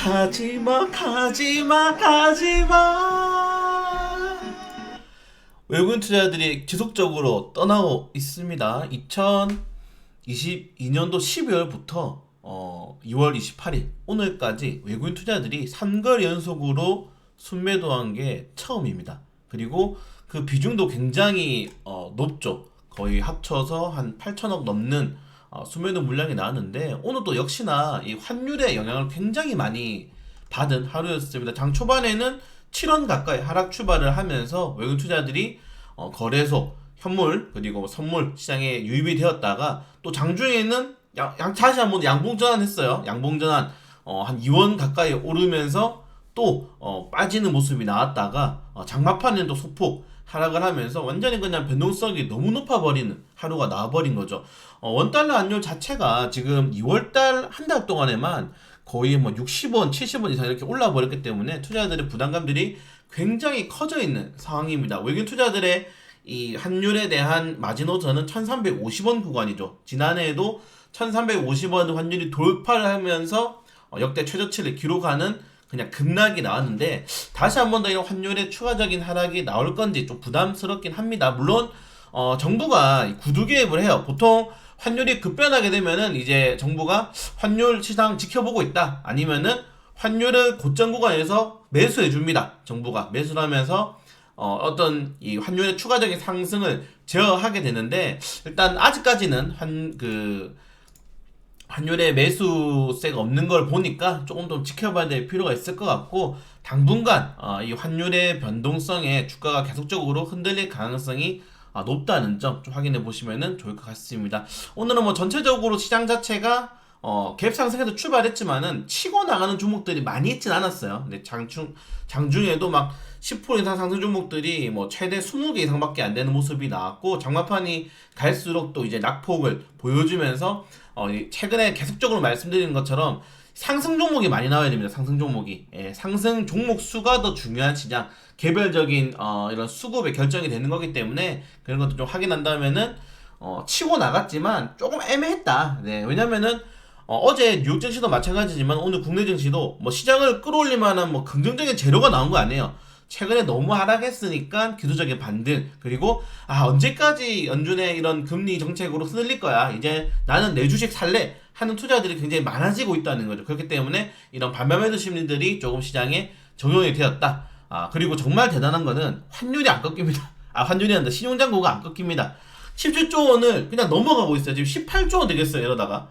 가지마 가지마 가지마. 외국인 투자자들이 지속적으로 떠나고 있습니다. 2022년도 12월부터 2월 28일 오늘까지 외국인 투자자들이 3개월 연속으로 순매도한 게 처음입니다. 그리고 그 비중도 굉장히 높죠. 거의 합쳐서 한 8천억 넘는 순매도 물량이 나왔는데, 오늘도 역시나 이 환율의 영향을 굉장히 많이 받은 하루였습니다. 장 초반에는 7원 가까이 하락 출발을 하면서 외국인 투자들이 거래소, 현물 그리고 선물 시장에 유입이 되었다가 또 장중에는 다시 한번 양봉전환 했어요. 양봉전환 한 2원 가까이 오르면서 또 빠지는 모습이 나왔다가 장마판에는 또 소폭 하락을 하면서 완전히 그냥 변동성이 너무 높아버리는 하루가 나와버린 거죠. 원달러 환율 자체가 지금 2월달 한 달 동안에만 거의 뭐 60원, 70원 이상 이렇게 올라 버렸기 때문에 투자자들의 부담감들이 굉장히 커져 있는 상황입니다. 외국인 투자들의 이 환율에 대한 마지노선은 1350원 구간이죠. 지난해에도 1350원 환율이 돌파를 하면서 역대 최저치를 기록하는 그냥 급락이 나왔는데, 다시 한 번 더 이런 환율의 추가적인 하락이 나올 건지 좀 부담스럽긴 합니다. 물론 정부가 구두 개입을 해요. 보통 환율이 급변하게 되면은 이제 정부가 환율 시장 지켜보고 있다, 아니면은 환율을 고점 구간에서 매수해 줍니다. 정부가 매수를 하면서 어떤 이 환율의 추가적인 상승을 제어하게 되는데, 일단 아직까지는 환율의 매수세가 없는 걸 보니까 조금 더 지켜봐야 될 필요가 있을 것 같고, 당분간 이 환율의 변동성에 주가가 계속적으로 흔들릴 가능성이 높다는 점 좀 확인해 보시면 좋을 것 같습니다. 오늘은 뭐 전체적으로 시장 자체가 갭 상승해서 출발했지만은 치고 나가는 종목들이 많이 있진 않았어요. 근데 장중에도 막 10% 이상 상승 종목들이 뭐 최대 20개 이상밖에 안 되는 모습이 나왔고, 장마판이 갈수록 또 이제 낙폭을 보여주면서 최근에 계속적으로 말씀드리는 것처럼 상승 종목이 많이 나와야 됩니다. 상승 종목이. 상승 종목 수가 더 중요한 시장, 개별적인 이런 수급에 결정이 되는 거기 때문에 그런 것도 좀 확인한다면은 치고 나갔지만 조금 애매했다. 네, 왜냐면은 어제 뉴욕 증시도 마찬가지지만 오늘 국내 증시도 뭐 시장을 끌어올릴 만한 뭐 긍정적인 재료가 나온 거 아니에요. 최근에 너무 하락했으니까 기술적인 반등, 그리고 언제까지 연준의 이런 금리 정책으로 흔들릴 거야, 이제 나는 내 주식 살래 하는 투자들이 굉장히 많아지고 있다는 거죠. 그렇기 때문에 이런 반면 매도 심리들이 조금 시장에 적용이 되었다. 그리고 정말 대단한 거는 환율이 안 꺾입니다. 환율이 아니라 신용잔고가 안 꺾입니다. 17조 원을 그냥 넘어가고 있어요. 지금 18조 원 되겠어요, 이러다가.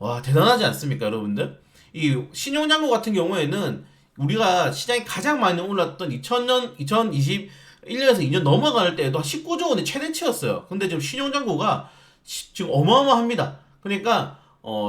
와, 대단하지 않습니까, 여러분들? 이 신용잔고 같은 경우에는 우리가 시장이 가장 많이 올랐던 2021년에서 2년 넘어갈 때에도 19조 원이 최대치였어요. 근데 지금 신용잔고가 지금 어마어마합니다. 그러니까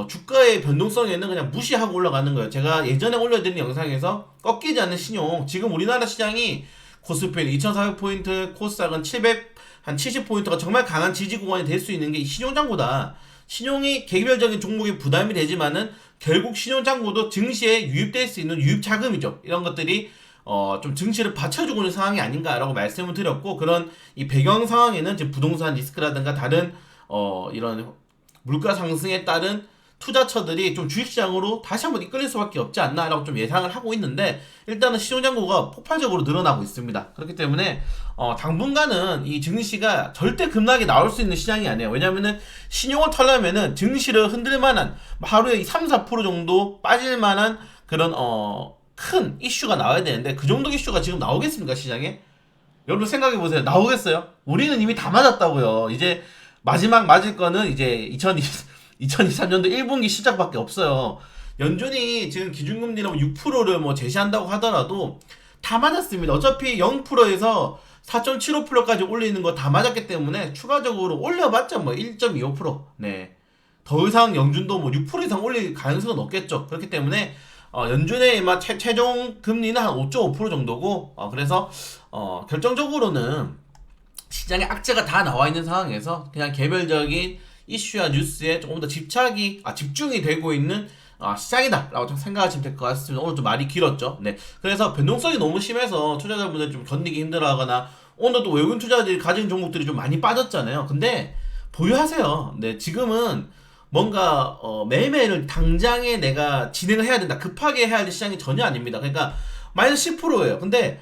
주가의 변동성에는 그냥 무시하고 올라가는 거예요. 제가 예전에 올려드린 영상에서 꺾이지 않는 신용, 지금 우리나라 시장이 코스피는 2400포인트, 코스닥은 70포인트가 정말 강한 지지 구간이 될 수 있는 게 이 신용잔고다. 신용이 개별적인 종목에 부담이 되지만은 결국 신용잔고도 증시에 유입될 수 있는 유입자금이죠. 이런 것들이 좀 증시를 받쳐주고 있는 상황이 아닌가라고 말씀을 드렸고, 그런 이 배경 상황에는 지금 부동산 리스크라든가 다른 이런 물가 상승에 따른 투자처들이 좀 주식시장으로 다시 한번 이끌릴 수밖에 없지 않나라고 좀 예상을 하고 있는데, 일단은 신용잔고가 폭발적으로 늘어나고 있습니다. 그렇기 때문에 당분간은 이 증시가 절대 급락이 나올 수 있는 시장이 아니에요. 왜냐면은 신용을 털려면은 증시를 흔들 만한 하루에 3, 4% 정도 빠질 만한 그런 큰 이슈가 나와야 되는데, 그 정도 이슈가 지금 나오겠습니까, 시장에? 여러분 생각해 보세요. 나오겠어요? 우리는 이미 다 맞았다고요. 이제 마지막 맞을 거는 이제 2023년도 1분기 시작밖에 없어요. 연준이 지금 기준금리로 6%를 뭐 제시한다고 하더라도 다 맞았습니다. 어차피 0%에서 4.75%까지 올리는 거 다 맞았기 때문에 추가적으로 올려봤자 뭐 1.25%. 네. 더 이상 연준도 뭐 6% 이상 올릴 가능성은 없겠죠. 그렇기 때문에 연준의 최종 금리는 한 5.5% 정도고, 그래서 결정적으로는 시장에 악재가 다 나와 있는 상황에서 그냥 개별적인 이슈와 뉴스에 조금 더 집중이 되고 있는 시장이다라고 좀 생각하시면 될 것 같습니다. 오늘 좀 말이 길었죠. 네, 그래서 변동성이 너무 심해서 투자자분들 좀 견디기 힘들어하거나, 오늘도 외국인 투자자들이 가진 종목들이 좀 많이 빠졌잖아요. 근데 보유하세요. 네, 지금은 뭔가 매매를 당장에 내가 진행을 해야 된다. 급하게 해야 할 시장이 전혀 아닙니다. 그러니까 마이너스 10%예요. 근데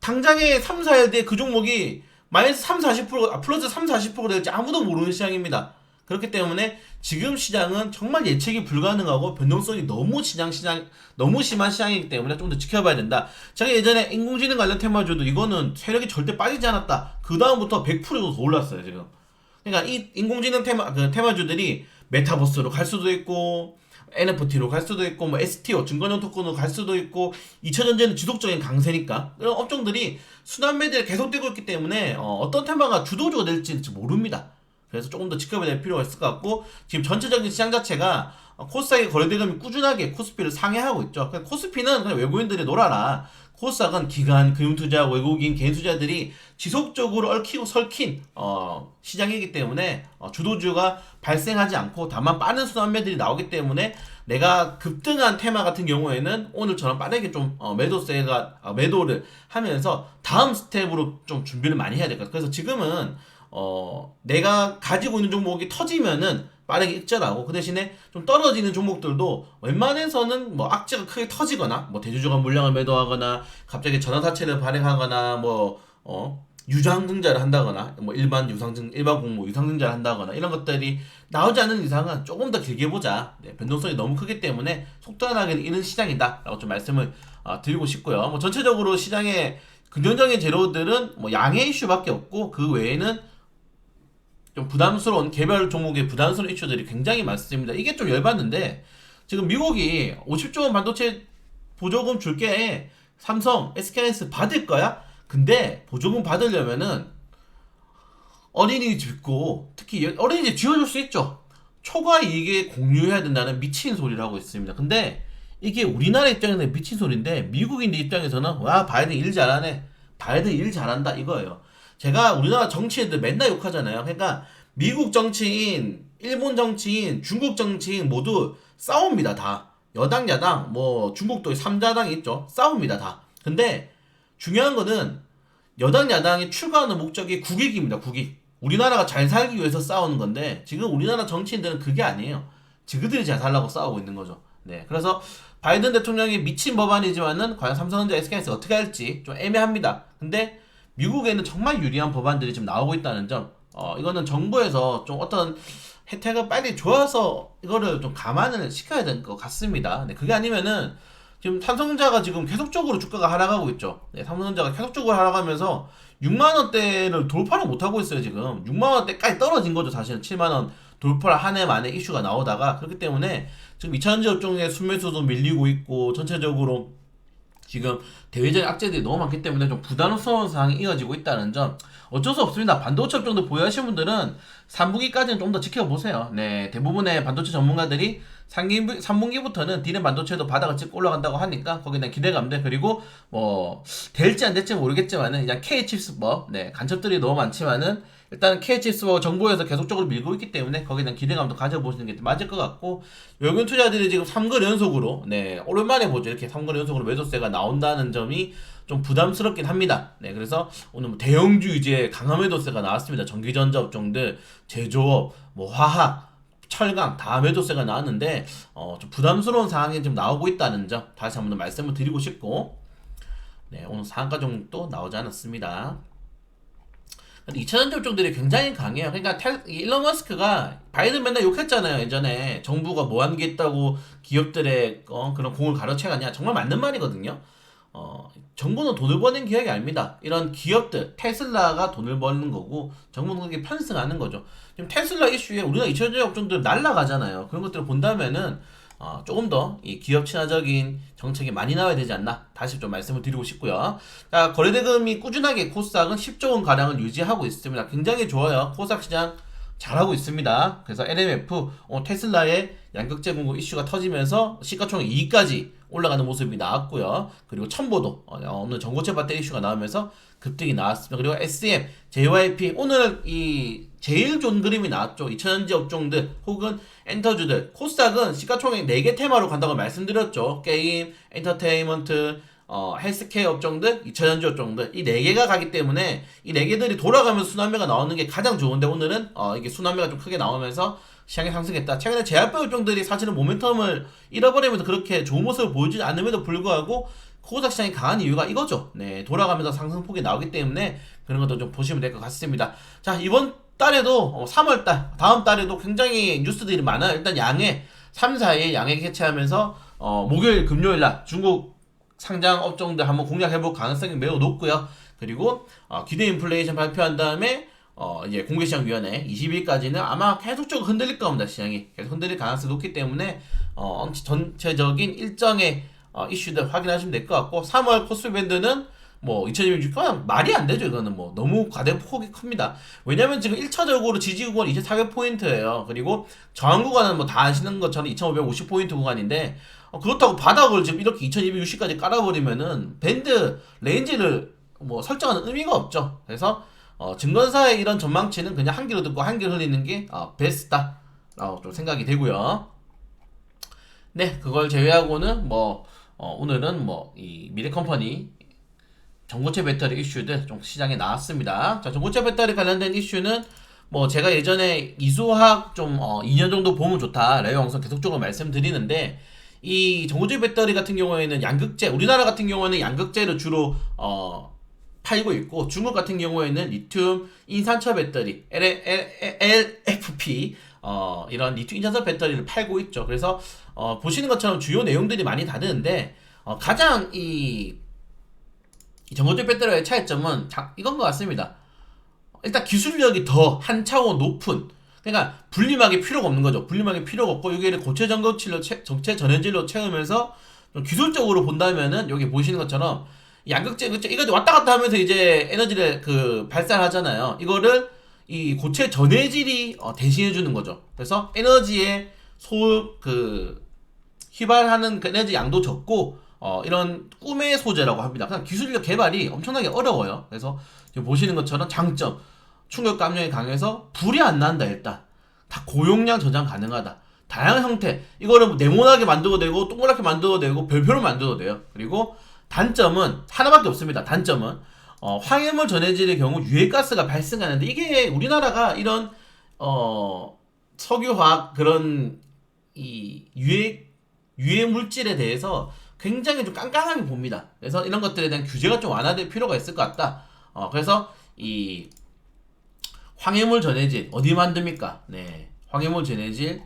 당장에 3, 4일 뒤에 그 종목이 마이너스 3, 40%, 플러스 3, 40% 될지 아무도 모르는 시장입니다. 그렇기 때문에 지금 시장은 정말 예측이 불가능하고 변동성이 너무 심한 시장이기 때문에 좀 더 지켜봐야 된다. 제가 예전에 인공지능 관련 테마주도 이거는 세력이 절대 빠지지 않았다. 그 다음부터 100%더 올랐어요, 지금. 그러니까 이 인공지능 테마주들이 메타버스로 갈 수도 있고, NFT로 갈 수도 있고, 뭐 STO 증권형 토큰으로 갈 수도 있고, 2차전지는 지속적인 강세니까 이런 업종들이 순환 매매가 계속되고 있기 때문에 어떤 테마가 주도주가 될지 모릅니다. 그래서 조금 더 지켜봐야 될 필요가 있을 것 같고, 지금 전체적인 시장 자체가 코스닥의 거래대금이 꾸준하게 코스피를 상회하고 있죠. 코스피는 그냥 외국인들이 놀아라. 코스닥은 기관, 금융투자, 외국인, 개인 투자들이 지속적으로 얽히고 설킨 시장이기 때문에 주도주가 발생하지 않고 다만 빠른 순환매들이 나오기 때문에 내가 급등한 테마 같은 경우에는 오늘처럼 빠르게 좀 매도를 하면서 다음 스텝으로 좀 준비를 많이 해야 될 것 같아요. 그래서 지금은 내가 가지고 있는 종목이 터지면은 빠르게 익절하고, 그 대신에 좀 떨어지는 종목들도 웬만해서는 뭐 악재가 크게 터지거나 뭐 대주주가 물량을 매도하거나 갑자기 전환사채를 발행하거나 뭐 유상증자를 한다거나 뭐 일반 공모 유상증자를 한다거나 이런 것들이 나오지 않는 이상은 조금 더 길게 보자. 네, 변동성이 너무 크기 때문에 속단하게 이런 시장이다 라고 좀 말씀을 드리고 싶고요. 뭐 전체적으로 시장의 긍정적인 재료들은 뭐 양의 이슈밖에 없고, 그 외에는 좀 부담스러운 개별 종목의 부담스러운 이슈들이 굉장히 많습니다. 이게 좀 열받는데, 지금 미국이 50조 원 반도체 보조금 줄게 삼성, SK하이닉스 받을 거야? 근데 보조금 받으려면은 어린이집 짓고, 특히 어린이집 지어줄 수 있죠. 초과 이익에 공유해야 된다는 미친 소리를 하고 있습니다. 근데 이게 우리나라 입장에서는 미친 소리인데, 미국인들 입장에서는 와 바이든 일 잘하네, 바이든 일 잘한다 이거예요. 제가 우리나라 정치인들 맨날 욕하잖아요. 그러니까 미국 정치인, 일본 정치인, 중국 정치인 모두 싸웁니다. 다 여당 야당 뭐 중국도 3자당이 있죠. 싸웁니다 다. 근데 중요한 거는 여당 야당이 추구하는 목적이 국익입니다. 국익. 우리나라가 잘 살기 위해서 싸우는 건데, 지금 우리나라 정치인들은 그게 아니에요. 지그들이 잘 살라고 싸우고 있는 거죠. 네, 그래서 바이든 대통령이 미친 법안이지만은 과연 삼성전자, SK하이닉스 어떻게 할지 좀 애매합니다. 근데 미국에는 정말 유리한 법안들이 지금 나오고 있다는 점, 이거는 정부에서 좀 어떤 혜택을 빨리 줘서 이거를 좀 감안을 시켜야 될 것 같습니다. 네, 그게 아니면은 지금 삼성전자가 지금 계속적으로 주가가 하락하고 있죠. 네, 삼성전자가 계속적으로 하락하면서 6만 원대를 돌파를 못 하고 있어요. 지금 6만 원대까지 떨어진 거죠. 사실은 7만 원 돌파를 한 해 만에 이슈가 나오다가, 그렇기 때문에 지금 2차전지 업종의 순매수도 밀리고 있고, 전체적으로 지금 대외적인 악재들이 너무 많기 때문에 좀 부담스러운 상황이 이어지고 있다는 점, 어쩔 수 없습니다. 반도체 업종도 보유하시는 분들은 3분기까지는 좀 더 지켜보세요. 네, 대부분의 반도체 전문가들이 3분기부터는 D램 반도체도 바닥을 찍고 올라간다고 하니까 거기에 대한 기대감들, 그리고 뭐 될지 안 될지 모르겠지만은 그냥 K칩스법, 네, 간첩들이 너무 많지만은 일단 K칩스법 정부에서 계속적으로 밀고 있기 때문에 거기에 대한 기대감도 가져보시는 게 맞을 것 같고, 외국인 투자들이 지금 3거 연속으로, 네, 오랜만에 보죠. 이렇게 3거 연속으로 매도세가 나온다는 점이 좀 부담스럽긴 합니다. 네, 그래서 오늘 뭐 대형주 이제 강한 매도세가 나왔습니다. 전기전자 업종들, 제조업, 뭐 화학, 철강 다 매도세가 나왔는데 좀 부담스러운 상황이 좀 나오고 있다는 점 다시 한번 말씀을 드리고 싶고, 네, 오늘 상한가 종목도 나오지 않았습니다. 근데 2차전지 업종들이 굉장히 강해요. 그러니까 일론 머스크가 바이든 맨날 욕했잖아요. 예전에 정부가 뭐 한 게 있다고 기업들의 그런 공을 가로채가냐. 정말 맞는 말이거든요. 정부는 돈을 버는 기업이 아닙니다. 이런 기업들, 테슬라가 돈을 버는 거고, 정부는 그게 편승하는 거죠. 지금 테슬라 이슈에 우리나라 2차전지 업종들 날라가잖아요. 그런 것들을 본다면은 조금 더 이 기업 친화적인 정책이 많이 나와야 되지 않나, 다시 좀 말씀을 드리고 싶고요. 자, 거래대금이 꾸준하게 코스닥은 10조 원 가량을 유지하고 있습니다. 굉장히 좋아요. 코스닥 시장 잘하고 있습니다. 그래서 LMF, 테슬라의 양극재 공급 이슈가 터지면서 시가총액 2위까지 올라가는 모습이 나왔고요. 그리고 첨보도 오늘 전고체 배터리 이슈가 나오면서 급등이 나왔습니다. 그리고 SM, JYP, 오늘 이 제일 좋은 그림이 나왔죠. 2차전지 업종들 혹은 엔터주들. 코스닥은 시가총액 4개 테마로 간다고 말씀드렸죠. 게임, 엔터테인먼트, 헬스케어 업종들, 2차전지 업종들, 이 4개가 가기 때문에 이 4개들이 돌아가면서 순환매가 나오는 게 가장 좋은데, 오늘은 이게 순환매가 좀 크게 나오면서 시장이 상승했다. 최근에 제약바 업종들이 사실은 모멘텀을 잃어버리면서 그렇게 좋은 모습을 보여주지 않음에도 불구하고 코스닥 시장이 강한 이유가 이거죠. 네, 돌아가면서 상승폭이 나오기 때문에 그런 것도 좀 보시면 될 것 같습니다. 자, 이번 달에도 3월달 다음 달에도 굉장히 뉴스들이 많아요. 일단 양해 3, 4일 양해 개최하면서 목요일 금요일날 중국 상장 업종들 한번 공략해볼 가능성이 매우 높고요. 그리고 기대 인플레이션 발표한 다음에 이제 공개시장위원회 20일까지는 아마 계속적으로 흔들릴 겁니다. 시장이 계속 흔들릴 가능성이 높기 때문에 전체적인 일정의 이슈들 확인하시면 될 것 같고 3월 코스피밴드는 뭐 2200 말이 안 되죠. 이거는 뭐 너무 과대폭이 큽니다. 왜냐면 지금 1차적으로 지지 구간 2400포인트예요. 그리고 저항 구간은 뭐 다 아시는 것처럼 2550포인트 구간인데 그렇다고 바닥을 지금 이렇게 2260까지 깔아버리면은 밴드 레인지를 뭐 설정하는 의미가 없죠. 그래서 증권사의 이런 전망치는 그냥 한 귀로 듣고 한 귀로 흘리는 게 베스트다라고 좀 생각이 되고요. 네, 그걸 제외하고는 뭐 오늘은 뭐 이 미래컴퍼니 전고체 배터리 이슈들 좀 시장에 나왔습니다. 자, 전고체 배터리 관련된 이슈는 뭐 제가 예전에 이수화학 좀 2년 정도 보면 좋다 라이브 영상 계속적으로 말씀드리는데 이 전고체 배터리 같은 경우에는 양극재, 우리나라 같은 경우에는 양극재를 주로 팔고 있고 중국 같은 경우에는 리튬 인산철 배터리 LFP 이런 리튬 인산철 배터리를 팔고 있죠. 그래서 보시는 것처럼 주요 내용들이 많이 다르는데 가장 이 전고체 배터리의 차이점은 이건 것 같습니다. 일단 기술력이 더 한 차원 높은, 그러니까 분리막이 필요가 없는 거죠. 분리막이 필요가 없고 여기를 고체 전고체로 정체 전해질로 채우면서 좀 기술적으로 본다면은 여기 보시는 것처럼 양극재 이거 왔다 갔다 하면서 이제 에너지를 발산하잖아요. 이거를 이 고체 전해질이 대신해 주는 거죠. 그래서 에너지의 휘발하는 그 에너지 양도 적고 이런 꿈의 소재라고 합니다. 그냥 기술력 개발이 엄청나게 어려워요. 그래서 지금 보시는 것처럼 장점, 충격 감량이 강해서 불이 안 난다. 일단 다 고용량 저장 가능하다. 다양한 형태, 이거를 뭐 네모나게 만들어도 되고 동그랗게 만들어도 되고 별표로 만들어도 돼요. 그리고 단점은 하나밖에 없습니다. 단점은 황해물 전해질의 경우 유해가스가 발생하는데 이게 우리나라가 이런 석유화학 그런 이 유해 물질에 대해서 굉장히 좀 깐깐하게 봅니다. 그래서 이런 것들에 대한 규제가 좀 완화될 필요가 있을 것 같다. 그래서 이 황해물 전해질 어디 만듭니까? 네, 황해물 전해질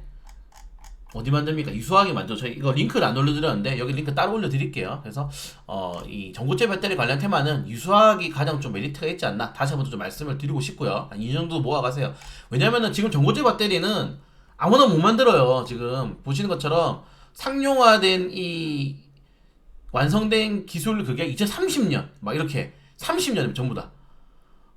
어디 만듭니까? 이수화학이 만들죠. 저희 이거 링크를 안 올려드렸는데 여기 링크 따로 올려드릴게요. 그래서 이 전고체 배터리 관련 테마는 이수화학이 가장 좀 메리트가 있지 않나 다시 한번 좀 말씀을 드리고 싶고요. 이 정도 모아가세요. 왜냐면은 지금 전고체 배터리는 아무나 못 만들어요. 지금 보시는 것처럼 상용화된 이 완성된 기술 그게 2030년 막 이렇게 30년 전부 다.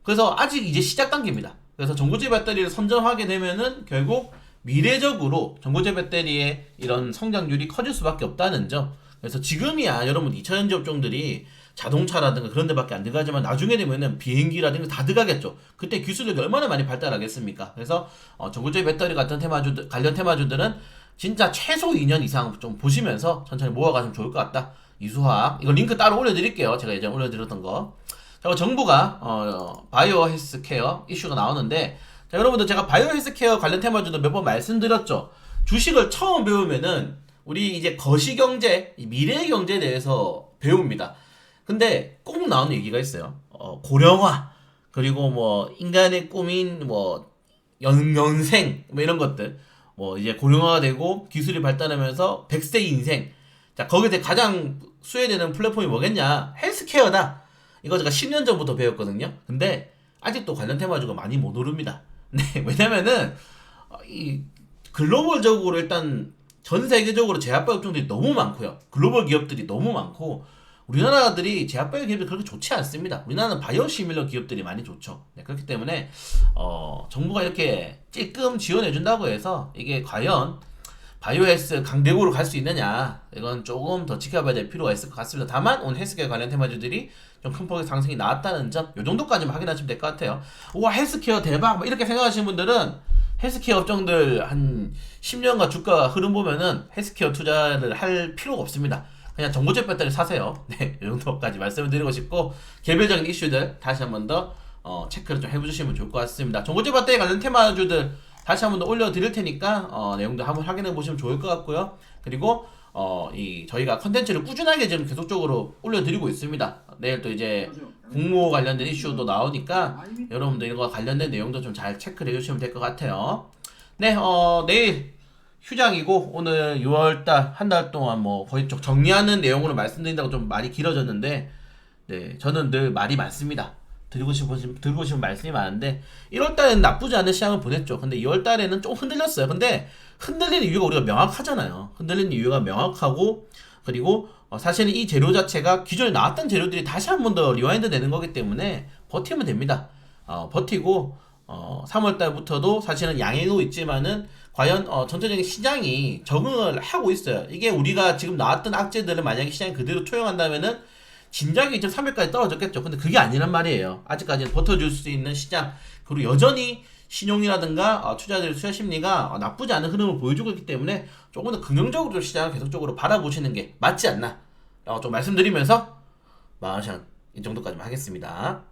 그래서 아직 이제 시작 단계입니다. 그래서 전고체 배터리를 선점하게 되면은 결국 미래적으로 전고체 배터리의 이런 성장률이 커질 수밖에 없다는 점. 그래서 지금이야 여러분 2차전지 업종들이 자동차라든가 그런 데밖에 안 들어가지만 나중에 되면은 비행기라든가 다 들어가겠죠. 그때 기술력이 얼마나 많이 발달하겠습니까? 그래서 전고체 배터리 같은 테마주들 관련 테마주들은 진짜 최소 2년 이상 좀 보시면서 천천히 모아가시면 좋을 것 같다. 이수화학 이거 링크 따로 올려드릴게요. 제가 예전에 올려드렸던 거. 자, 정부가 바이오 헬스케어 이슈가 나오는데 자, 여러분들 제가 바이오 헬스케어 관련 테마주도 몇 번 말씀드렸죠. 주식을 처음 배우면은 우리 이제 거시경제, 미래의 경제에 대해서 배웁니다. 근데 꼭 나오는 얘기가 있어요. 고령화 그리고 뭐 인간의 꿈인 뭐 연생 뭐 이런 것들 뭐 이제 고령화가 되고 기술이 발달하면서 100세 인생. 자, 거기에 가장 수혜되는 플랫폼이 뭐겠냐? 헬스케어다. 이거 제가 10년 전부터 배웠거든요. 근데 아직도 관련 테마주가 많이 못 오릅니다. 네, 왜냐면은 이 글로벌적으로 일단 전 세계적으로 제약바이오 업종들이 너무 많고요. 글로벌 기업들이 너무 많고 우리나라들이 제약바이오 기업이 그렇게 좋지 않습니다. 우리나라는 바이오 시밀러 기업들이 많이 좋죠. 네, 그렇기 때문에 정부가 이렇게 찔끔 지원해 준다고 해서 이게 과연 바이오 헬스 강대국으로 갈 수 있느냐, 이건 조금 더 지켜봐야 될 필요가 있을 것 같습니다. 다만 오늘 헬스케어 관련 테마주들이 좀 큰 폭의 상승이 나왔다는 점, 요 정도까지만 확인하시면 될 것 같아요. 우와, 헬스케어 대박 뭐 이렇게 생각하시는 분들은 헬스케어 업종들 한 10년간 주가 흐름 보면은 헬스케어 투자를 할 필요가 없습니다. 그냥 전고체 배터리 사세요. 네, 이 정도까지 말씀을 드리고 싶고, 개별적인 이슈들 다시 한 번 더 체크를 좀 해보시면 좋을 것 같습니다. 전고체 배터리 관련 테마주들 다시 한번 더 올려드릴 테니까 내용도 한번 확인해 보시면 좋을 것 같고요. 그리고 저희가 컨텐츠를 꾸준하게 지금 계속적으로 올려드리고 있습니다. 내일 또 이제 공모 관련된 이슈도 나오니까 여러분들 이거 관련된 내용도 좀 잘 체크를 해주시면 될 것 같아요. 네, 내일 휴장이고 오늘 6월달 한 달 동안 뭐 거의 좀 정리하는 내용으로 말씀드린다고 좀 말이 길어졌는데, 네, 저는 늘 말이 많습니다. 드리고 싶은 말씀이 많은데 1월달에는 나쁘지 않은 시장을 보냈죠. 근데 2월달에는 좀 흔들렸어요. 근데 흔들리는 이유가 우리가 명확하잖아요. 흔들리는 이유가 명확하고, 그리고 사실은 이 재료 자체가 기존에 나왔던 재료들이 다시 한 번 더 리와인드 되는 거기 때문에 버티면 됩니다. 버티고 3월달부터도 사실은 양해도 있지만은 과연 전체적인 시장이 적응을 하고 있어요. 이게 우리가 지금 나왔던 악재들을 만약에 시장이 그대로 투영한다면은 진작에 2.3일까지 떨어졌겠죠. 근데 그게 아니란 말이에요. 아직까지는 버텨줄 수 있는 시장, 그리고 여전히 신용이라든가 투자자들의 투자 심리가 나쁘지 않은 흐름을 보여주고 있기 때문에 조금 더 긍정적으로 시장을 계속적으로 바라보시는 게 맞지 않나 라고 좀 말씀드리면서 마흔샷 이 정도까지만 하겠습니다.